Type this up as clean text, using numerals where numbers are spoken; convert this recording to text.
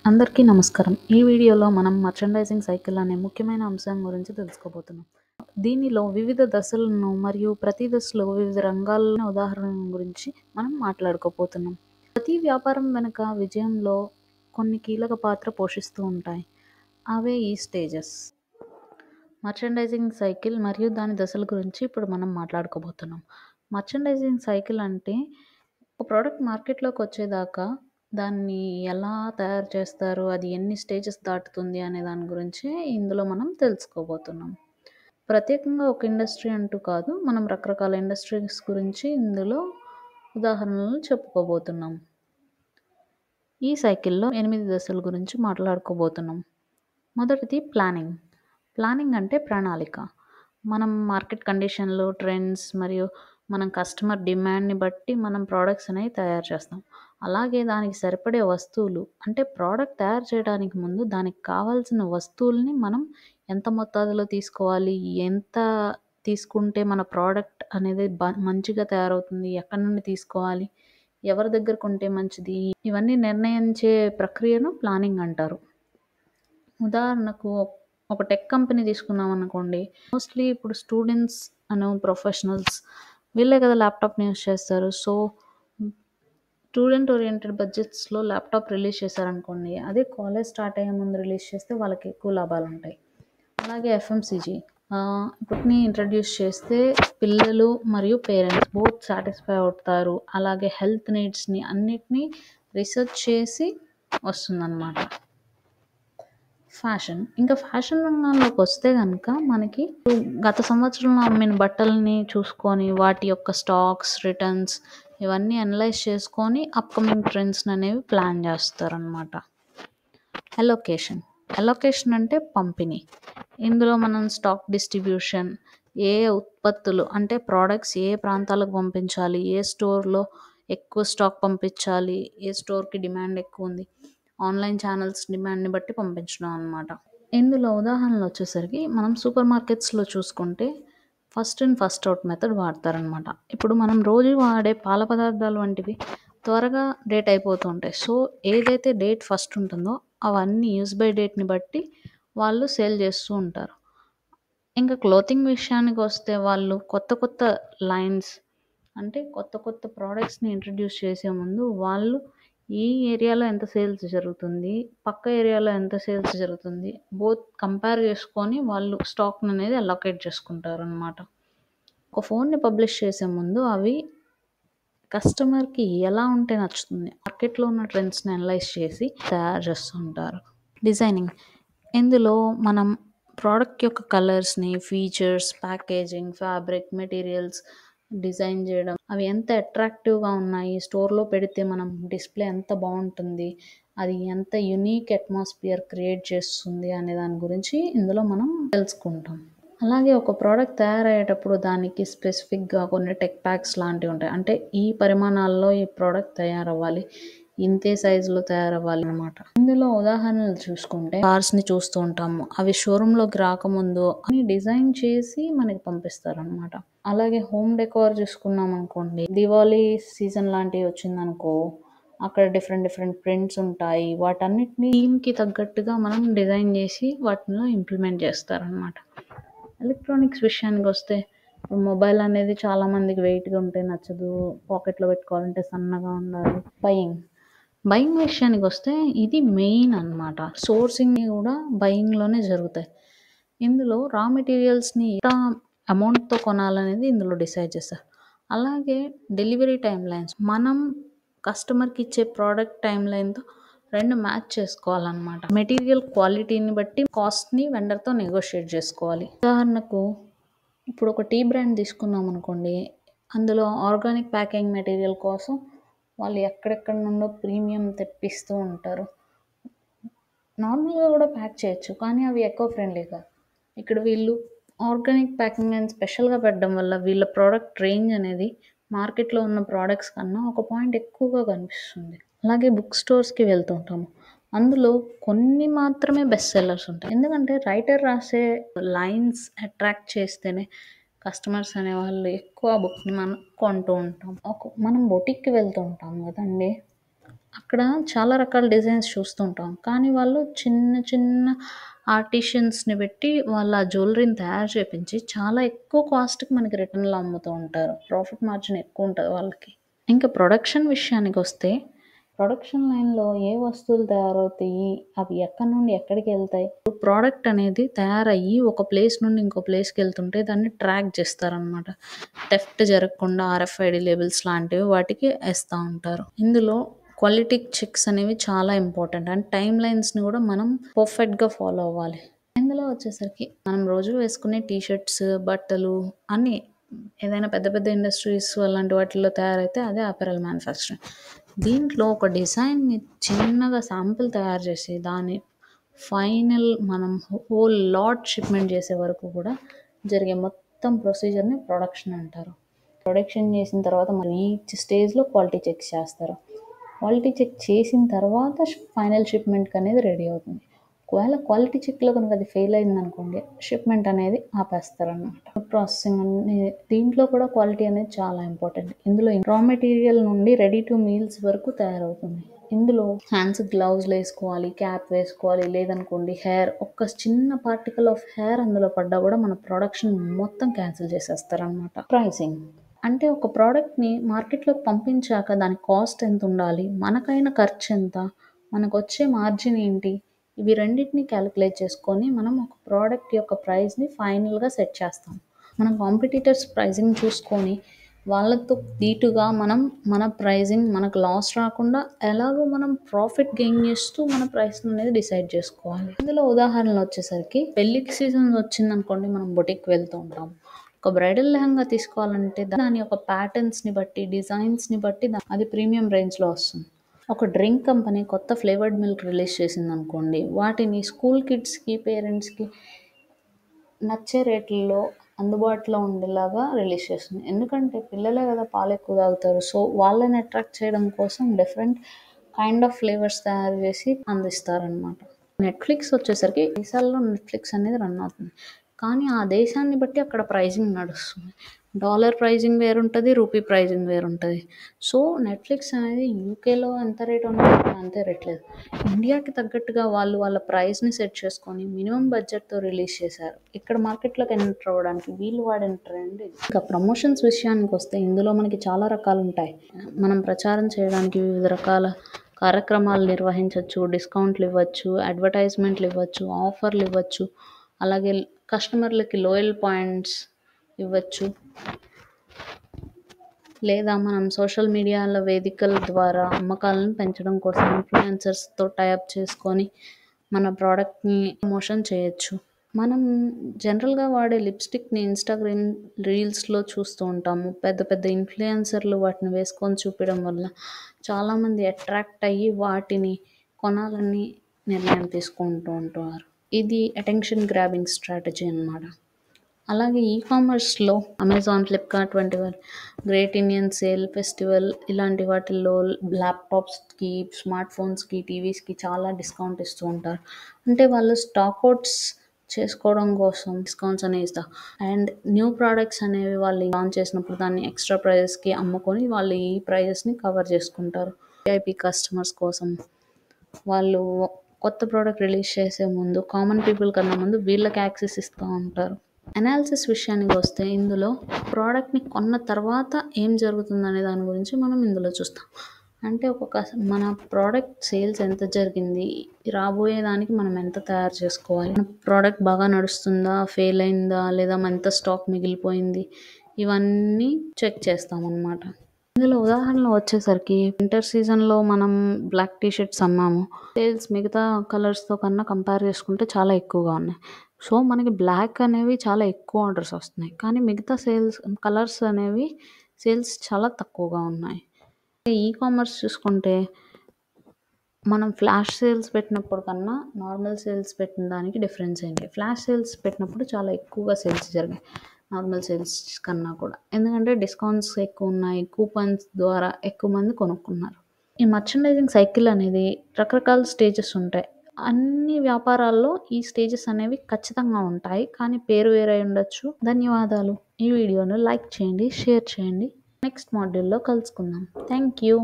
అందరికీ నమస్కారం. ఈ వీడియోలో మనం మర్చండైజింగ్ సైకిల్ అనే ముఖ్యమైన అంశం గురించి తెలుసుకోబోతున్నాం. దీనిలో వివిధ దశలను మరియు ప్రతి దశలో వివిధ రంగాల ఉదాహరణల గురించి మనం మాట్లాడుకోబోతున్నాం. ప్రతి వ్యాపారం వెనుక విజయంలో కొన్ని కీలక పాత్ర పోషిస్తూ ఉంటాయి. అవే ఈ స్టేజెస్. మర్చండైజింగ్ సైకిల్ మరియు దాని దశల గురించి ఇప్పుడు మనం మాట్లాడుకోబోతున్నాం. మర్చండైజింగ్ సైకిల్ అంటే ఒక ప్రోడక్ట్ మార్కెట్లోకి వచ్చేదాకా దాన్ని ఎలా తయారు చేస్తారు, అది ఎన్ని స్టేజెస్ దాటుతుంది అనే దాని గురించి ఇందులో మనం తెలుసుకోబోతున్నాం. ప్రత్యేకంగా ఒక ఇండస్ట్రీ అంటూ కాదు, మనం రకరకాల ఇండస్ట్రీస్ గురించి ఇందులో ఉదాహరణలు చెప్పుకోబోతున్నాం. ఈ సైకిల్లో 8 దశల గురించి మాట్లాడుకోబోతున్నాం. మొదటిది ప్లానింగ్. ప్లానింగ్ అంటే ప్రణాళిక. మనం మార్కెట్ కండిషన్లు, ట్రెండ్స్ మరియు మనం కస్టమర్ డిమాండ్ని బట్టి మనం ప్రోడక్ట్స్ అనేవి తయారు చేస్తాం. అలాగే దానికి సరిపడే వస్తువులు అంటే ప్రోడక్ట్ తయారు చేయడానికి ముందు దానికి కావాల్సిన వస్తువుల్ని మనం ఎంత మొత్తాదులో తీసుకోవాలి, ఎంత తీసుకుంటే మన ప్రోడక్ట్ అనేది మంచిగా తయారవుతుంది, ఎక్కడి నుండి తీసుకోవాలి, ఎవరి దగ్గర కొంటే మంచిది, ఇవన్నీ నిర్ణయించే ప్రక్రియను ప్లానింగ్ అంటారు. ఉదాహరణకు ఒక టెక్ కంపెనీ తీసుకున్నాం అనుకోండి, మోస్ట్లీ ఇప్పుడు స్టూడెంట్స్ ప్రొఫెషనల్స్ వీళ్ళే కదా ల్యాప్టాప్ని యూస్ చేస్తారు. సో స్టూడెంట్ ఓరియంటెడ్ బడ్జెట్స్లో ల్యాప్టాప్ రిలీజ్ చేశారనుకోండి, అదే కాలేజ్ స్టార్ట్ అయ్యే ముందు రిలీజ్ చేస్తే వాళ్ళకి ఎక్కువ లాభాలు ఉంటాయి. అలాగే ఎఫ్ఎంసీజీ ఇప్పటిని ఇంట్రడ్యూస్ చేస్తే పిల్లలు మరియు పేరెంట్స్ బోత్ సాటిస్ఫై అవుతారు. అలాగే హెల్త్ నీడ్స్ని అన్నిటినీ రీసెర్చ్ చేసి వస్తుందన్నమాట. ఫ్యాషన్ రంగంలోకి వస్తే కనుక మనకి గత సంవత్సరంలో అమ్మిన బట్టలని చూసుకొని వాటి యొక్క స్టాక్స్, రిటర్న్స్ ఇవన్నీ అనలైజ్ చేసుకొని అప్కమింగ్ ట్రెండ్స్ అనేవి ప్లాన్ చేస్తారనమాట. అలొకేషన్ అంటే పంపిణీ. ఇందులో మనం స్టాక్ డిస్ట్రిబ్యూషన్, ఏ ఉత్పత్తులు అంటే ప్రోడక్ట్స్ ఏ ప్రాంతాలకు పంపించాలి, ఏ స్టోర్లో ఎక్కువ స్టాక్ పంపించాలి, ఏ స్టోర్కి డిమాండ్ ఎక్కువ ఉంది, ఆన్లైన్ ఛానల్స్ డిమాండ్ని బట్టి పంపించడం అనమాట. ఇందులో ఉదాహరణలు వచ్చేసరికి మనం సూపర్ మార్కెట్స్లో చూసుకుంటే first in first out method వాడతారనమాట. ఇప్పుడు మనం రోజు వాడే పాల పదార్థాలు వంటివి త్వరగా డేట్ అయిపోతూ ఉంటాయి. సో ఏదైతే డేట్ ఫస్ట్ ఉంటుందో అవన్నీ యూజ్ బై డేట్ని బట్టి వాళ్ళు సేల్ చేస్తూ ఉంటారు. ఇంకా క్లోతింగ్ విషయానికి వస్తే వాళ్ళు కొత్త లైన్స్ అంటే కొత్త ప్రోడక్ట్స్ని ఇంట్రడ్యూస్ చేసే ముందు వాళ్ళు ఈ ఏరియాలో ఎంత సేల్స్ జరుగుతుంది, పక్క ఏరియాలో ఎంత సేల్స్ జరుగుతుంది, బోత్ కంపేర్ చేసుకొని వాళ్ళు స్టాక్ని అనేది అలొకేట్ చేసుకుంటారు అనమాట. ఒక ఫోన్ని పబ్లిష్ చేసే ముందు అవి కస్టమర్కి ఎలా ఉంటే నచ్చుతుంది, మార్కెట్లో ఉన్న ట్రెండ్స్ని అనలైజ్ చేసి తయారు చేస్తుంటారు. డిజైనింగ్. ఇందులో మనం ప్రోడక్ట్ యొక్క కలర్స్ని, features, packaging, fabric, materials design చేయడం, అవి ఎంత అట్రాక్టివ్గా ఉన్నాయి, స్టోర్లో పెడితే మనం డిస్ప్లే ఎంత బాగుంటుంది, అది ఎంత యునీక్ అట్మాస్ఫియర్ క్రియేట్ చేస్తుంది అనే దాని గురించి ఇందులో మనం తెలుసుకుంటాం. అలాగే ఒక ప్రోడక్ట్ తయారయ్యేటప్పుడు దానికి స్పెసిఫిక్గా కొన్ని టెక్ ప్యాక్స్ లాంటివి ఉంటాయి. అంటే ఈ పరిమాణాల్లో ఈ ప్రోడక్ట్ తయారవ్వాలి, ఇంతే సైజులో తయారవ్వాలి అనమాట. ఇందులో ఉదాహరణలు చూసుకుంటే కార్స్ని చూస్తూ ఉంటాము, అవి షోరూంలోకి రాకముందు అని డిజైన్ చేసి మనకి పంపిస్తారు అనమాట. అలాగే హోమ్ డెకోర్ చూసుకున్నాం అనుకోండి, దివాళీ సీజన్ లాంటివి వచ్చిందనుకో, అక్కడ డిఫరెంట్ ప్రింట్స్ ఉంటాయి. వాటన్నిటిని థీమ్కి తగ్గట్టుగా మనం డిజైన్ చేసి వాటిలో ఇంప్లిమెంట్ చేస్తారనమాట. ఎలక్ట్రానిక్స్ విషయానికి వస్తే మొబైల్ అనేది చాలామందికి వెయిట్గా ఉంటే నచ్చదు, పాకెట్లో పెట్టుకోవాలంటే సన్నగా ఉండాలి. బయింగ్ విషయానికి వస్తే ఇది మెయిన్ అనమాట. సోర్సింగ్ కూడా బయింగ్లోనే జరుగుతాయి. ఇందులో రా మెటీరియల్స్ని ఎంత అమౌంట్తో కొనాలనేది ఇందులో డిసైడ్ చేస్తారు. అలాగే డెలివరీ టైం లైన్స్, మనం కస్టమర్కి ఇచ్చే ప్రోడక్ట్ టైం లైన్తో రెండు మ్యాచ్ చేసుకోవాలన్నమాట. మెటీరియల్ క్వాలిటీని బట్టి కాస్ట్ని వెండర్తో నెగోషియేట్ చేసుకోవాలి. ఉదాహరణకు ఇప్పుడు ఒక టీ బ్రాండ్ తీసుకున్నాం అనుకోండి, అందులో ఆర్గానిక్ ప్యాకింగ్ మెటీరియల్ కోసం వాళ్ళు ఎక్కడెక్కడ నుండో ప్రీమియం తెప్పిస్తూ ఉంటారు. నార్మల్గా కూడా ప్యాక్ చేయొచ్చు, కానీ అవి ఎకో ఫ్రెండ్లీ కాదు. ఇక్కడ వీళ్ళు ఆర్గానిక్ ప్యాకింగ్ అని స్పెషల్గా పెట్టడం వల్ల వీళ్ళ ప్రోడక్ట్ రేంజ్ అనేది మార్కెట్లో ఉన్న ప్రోడక్ట్స్ కన్నా ఒక పాయింట్ ఎక్కువగా కనిపిస్తుంది. అలాగే బుక్ స్టోర్స్కి వెళ్తుంటాము, అందులో కొన్ని మాత్రమే బెస్ట్ సెల్లర్స్ ఉంటాయి. ఎందుకంటే రైటర్ రాసే లైన్స్ అట్రాక్ట్ చేస్తేనే కస్టమర్స్ అనేవాళ్ళు ఎక్కువ బుక్ని మనం కొంటూ ఉంటాం. మనం బొటిక్కి వెళ్తూ ఉంటాం కదండి, అక్కడ చాలా రకాల డిజైన్స్ చూస్తుంటాం. కానీ వాళ్ళు చిన్న చిన్న ఆర్టిషియన్స్‌ని పెట్టి వాళ్ళ ఆ జ్యువెలరీని తయారు చేపించి చాలా ఎక్కువ కాస్ట్‌కి మనకి రిటైల్‌లో అమ్ముతూ ఉంటారు. ప్రాఫిట్ మార్జిన్ ఎక్కువుంటది వాళ్ళకి. ఇంకా ప్రొడక్షన్ విషయానికొస్తే, ప్రొడక్షన్ లైన్‌లో ఏ వస్తువులు తయారవుతాయి? అవి ఎక్కడి నుండి ఎక్కడికెళ్తాయి? ప్రోడక్ట్ అనేది తయారయ్యి ఒక ప్లేస్ నుండి ఇంకో ప్లేస్‌కెళ్తుంటే దాన్ని ట్రాక్ చేస్తారనమాట. థెఫ్ట్ జరగకుండా ఆర్ఎఫ్ఐడీ లేబుల్స్ లాంటివి వాటికి ఏస్తా ఉంటారు. ఇందులో క్వాలిటీ చెక్స్ అనేవి చాలా ఇంపార్టెంట్. అండ్ టైమ్ లైన్స్‌ని కూడా మనం పర్ఫెక్ట్‌గా ఫాలో అవ్వాలి. ఇందులో వచ్చేసరికి మనం రోజు వేసుకునే టీ షర్ట్స్, బట్టలు అన్నీ ఏదైనా పెద్ద పెద్ద ఇండస్ట్రీస్ అలాంటి వాటిల్లో తయారైతే అదే అపెరల్ మ్యానుఫ్యాక్చరింగ్. దీంట్లో ఒక డిజైన్‌ని చిన్నగా శాంపిల్ తయారు చేసి దాన్ని ఫైనల్ మనం హోల్ లాట్ షిప్‌మెంట్ చేసే వరకు కూడా జరిగే మొత్తం ప్రొసీజర్‌ని ప్రొడక్షన్ అంటారు. ప్రొడక్షన్ చేసిన తర్వాత మరి ఈచ్ స్టేజ్‌లో క్వాలిటీ చెక్స్ చేస్తారు. క్వాలిటీ చెక్ చేసిన తర్వాత ఫైనల్ షిప్‌మెంట్‌కి అనేది రెడీ అవుతుంది. ఒకవేళ క్వాలిటీ చెక్‌లో కనుక అది ఫెయిల్ అయిందనుకోండి, షిప్‌మెంట్ అనేది ఆపేస్తారనమాట. ప్రాసెసింగ్ దీంట్లో కూడా క్వాలిటీ అనేది చాలా ఇంపార్టెంట్. ఇందులో రా మెటీరియల్ నుండి రెడీ టు మీల్స్ వరకు తయారవుతుంది. ఇందులో హ్యాండ్స్‌కి గ్లౌజ్‌లు వేసుకోవాలి, క్యాప్ వేసుకోవాలి. లేదనుకోండి ఒక్క చిన్న పార్టికల్ ఆఫ్ హెయిర్ అందులో పడ్డా కూడా మన ప్రొడక్షన్ మొత్తం క్యాన్సిల్ చేసేస్తారనమాట. ప్రైసింగ్ అంటే ఒక ప్రోడక్ట్‌ని మార్కెట్‌లోకి పంపించాక దాని కాస్ట్ ఎంతుండాలి? మనకైన ఖర్చెంత? మనకొచ్చే మార్జిన్ ఏంటి? ఇవి రెండిటిని క్యాలిక్యులేట్ చేసుకొని మనం ఒక ప్రోడక్ట్ యొక్క ప్రైస్‌ని ఫైనల్‌గా సెట్ చేస్తాం. మనం కాంపిటీటర్స్ ప్రైజింగ్ చూసుకొని వాళ్ళతో ధీటుగా మనం మన ప్రైజింగ్ మనకు లాస్ రాకుండా ఎలాగో మనం ప్రాఫిట్ గెయిన్ చేస్తూ మన ప్రైస్‌ని అనేది డిసైడ్ చేసుకోవాలి. ఇందులో ఉదాహరణలు వచ్చేసరికి పెళ్ళికి సీజన్ వచ్చిందనుకోండి మనం బొటిక్‌కి వెళ్తూ ఉంటాం. ఒక బ్రైడల్ లెహంగా తీసుకోవాలంటే దాని యొక్క ప్యాటర్న్స్‌ని బట్టి, డిజైన్స్‌ని బట్టి అది ప్రీమియం రేంజ్‌లో వస్తుంది. ఒక డ్రింక్ కంపెనీ కొత్త ఫ్లేవర్డ్ మిల్క్ రిలీజ్ చేసిందనుకోండి, వాటిని స్కూల్ కిడ్స్‌కి, పేరెంట్స్‌కి నచ్చే రేట్లలో అందుబాటులో ఉండేలాగా రిలీజ్ చేస్తుంది. ఎందుకంటే పిల్లలే కదా పాలు ఎక్కువ తాగుతారు. సో, వాళ్ళని అట్రాక్ట్ చేయడం కోసం డిఫరెంట్ కైండ్ ఆఫ్ ఫ్లేవర్స్ తయారు చేసి అందిస్తారనమాట. నెట్‌ఫ్లిక్స్ వచ్చేసరికి దేశాల్లో నెట్‌ఫ్లిక్స్ అనేది రన్ అవుతుంది. కానీ ఆ దేశాన్ని బట్టి అక్కడ ప్రైజింగ్ నడుస్తుంది. డాలర్ ప్రైజింగ్ వేరుంటది. రూపీ ప్రైజింగ్ వేరుంటది. సో, నెట్‌ఫ్లిక్స్ అనేది యూకేలో ఎంత రేట్ ఉన్నదో ఇక్కడ అంతే రేట్ లేదు. ఇండియాకి తగ్గట్టుగా వాళ్ళు వాళ్ళ ప్రైస్‌ని సెట్ చేసుకొని మినిమమ్ బడ్జెట్‌తో రిలీజ్ చేశారు. ఇక్కడ మార్కెట్‌లోకి ఎంటర్ అవ్వడానికి వీళ్ళు వాడిన ట్రెండ్ ఇది. ఇంకా ప్రమోషన్స్ విషయానికొస్తే ఇందులో మనకి చాలా రకాలుంటాయి. మనం ప్రచారం చేయడానికి వివిధ రకాల కార్యక్రమాలు నిర్వహించొచ్చు, డిస్కౌంట్లు ఇవ్వచ్చు, అడ్వర్టైజ్మెంట్లు ఇవ్వచ్చు, ఆఫర్లు ఇవ్వచ్చు. అలాగే కస్టమర్లకి లోయల్ పాయింట్స్ ఇవ్వచ్చు. లేదా మనం సోషల్ మీడియాల వేదికల ద్వారా అమ్మకాలను పెంచడం కోసం ఇన్‌ఫ్లుయెన్సర్స్‌తో టైఅప్ చేసుకొని మన ప్రోడక్ట్‌ని ప్రమోషన్ చేయొచ్చు. మనం జనరల్‌గా వాడే లిప్‌స్టిక్‌ని ఇన్‌స్టాగ్రామ్ రీల్స్‌లో చూస్తూ ఉంటాము. పెద్ద పెద్ద ఇన్‌ఫ్లుయెన్సర్‌లు వాటిని వేసుకొని చూపియడం వల్ల చాలామంది అట్రాక్ట్ అయ్యి వాటిని కొనాలని నిర్ణయం తీసుకుంటూ ఉంటారు. ఇది అటెన్షన్ గ్రాబింగ్ స్ట్రాటజీ అన్నమాట. అలాగే కామర్స్‌లో అమెజాన్, ఫ్లిప్‌కార్ట్ వంటి గ్రేట్ ఇండియన్ సేల్ ఫెస్టివల్ ఇలాంటి వాటిల్లో ల్యాప్‌టాప్స్‌కి, స్మార్ట్ ఫోన్స్‌కి, టీవీస్‌కి చాలా డిస్కౌంట్ ఇస్తూ ఉంటారు. అంటే వాళ్ళు స్టాక్ అవుట్స్ చేసుకోవడం కోసం డిస్కౌంట్స్ అనేవి ఇస్తారు. అండ్ న్యూ ప్రొడక్ట్స్ అనేవి వాళ్ళు లాంచ్ చేసినప్పుడు దాన్ని ఎక్స్‌ట్రా ప్రైజెస్‌కి అమ్ముకొని వాళ్ళు ఈ ప్రైజెస్‌ని కవర్ చేసుకుంటారు. వీఐపీ కస్టమర్స్ కోసం వాళ్ళు కొత్త ప్రోడక్ట్ రిలీజ్ చేసే ముందు కామన్ పీపుల్ కన్నా ముందు వీళ్ళకి యాక్సెస్ ఇస్తూ ఉంటారు. అనాలిసిస్ విషయానికొస్తే ఇందులో ప్రోడక్ట్‌ని కొన్న తర్వాత ఏం జరుగుతుందనే దాని గురించి మనం ఇందులో చూస్తాం. అంటే మన ప్రోడక్ట్ సేల్స్ ఎంత జరిగింది? రాబోయే దానికి మనం ఎంత తయారు చేసుకోవాలి? మన ప్రోడక్ట్ బాగా నడుస్తుందా? ఫెయిల్ అయిందా? లేదా ఎంత స్టాక్ మిగిలిపోయింది? ఇవన్నీ చెక్ చేస్తామన్నమాట. ఇందులో ఉదాహరణలు వచ్చేసరికి వింటర్ సీజన్‌లో మనం బ్లాక్ టీ షర్ట్స్ అమ్మాము. సేల్స్ మిగతా కలర్స్‌తో కన్నా కంపేర్ చేసుకుంటే చాలా ఎక్కువగా ఉన్నాయి. సో, మనకి బ్లాక్ అనేవి చాలా ఎక్కువ ఆర్డర్స్ వస్తున్నాయి. కానీ మిగతా కలర్స్ అనేవి సేల్స్ చాలా తక్కువగా ఉన్నాయి. కామర్స్ చూసుకుంటే మనం ఫ్లాష్ సేల్స్ పెట్టినప్పుడు కన్నా నార్మల్ సేల్స్ పెట్టిన దానికి డిఫరెన్స్ ఏంటి? ఫ్లాష్ సేల్స్ పెట్టినప్పుడు చాలా ఎక్కువగా సేల్స్ జరిగాయి. నార్మల్ సేల్స్ కన్నా కూడా. ఎందుకంటే డిస్కౌంట్స్ ఎక్కువున్నాయి. కూపన్స్ ద్వారా ఎక్కువ మంది కొనుక్కున్నారు. ఈ మర్చండైజింగ్ సైకిల్ అనేది రకరకాల స్టేజెస్ ఉంటాయి. అన్ని వ్యాపారాల్లో ఈ స్టేజెస్ అనేవి ఖచ్చితంగా ఉంటాయి. కానీ పేరు వేరై ఉండొచ్చు. ధన్యవాదాలు. ఈ వీడియోను లైక్ చేయండి, షేర్ చేయండి. నెక్స్ట్ మాడ్యూల్‌లో కలుసుకుందాం. Thank you.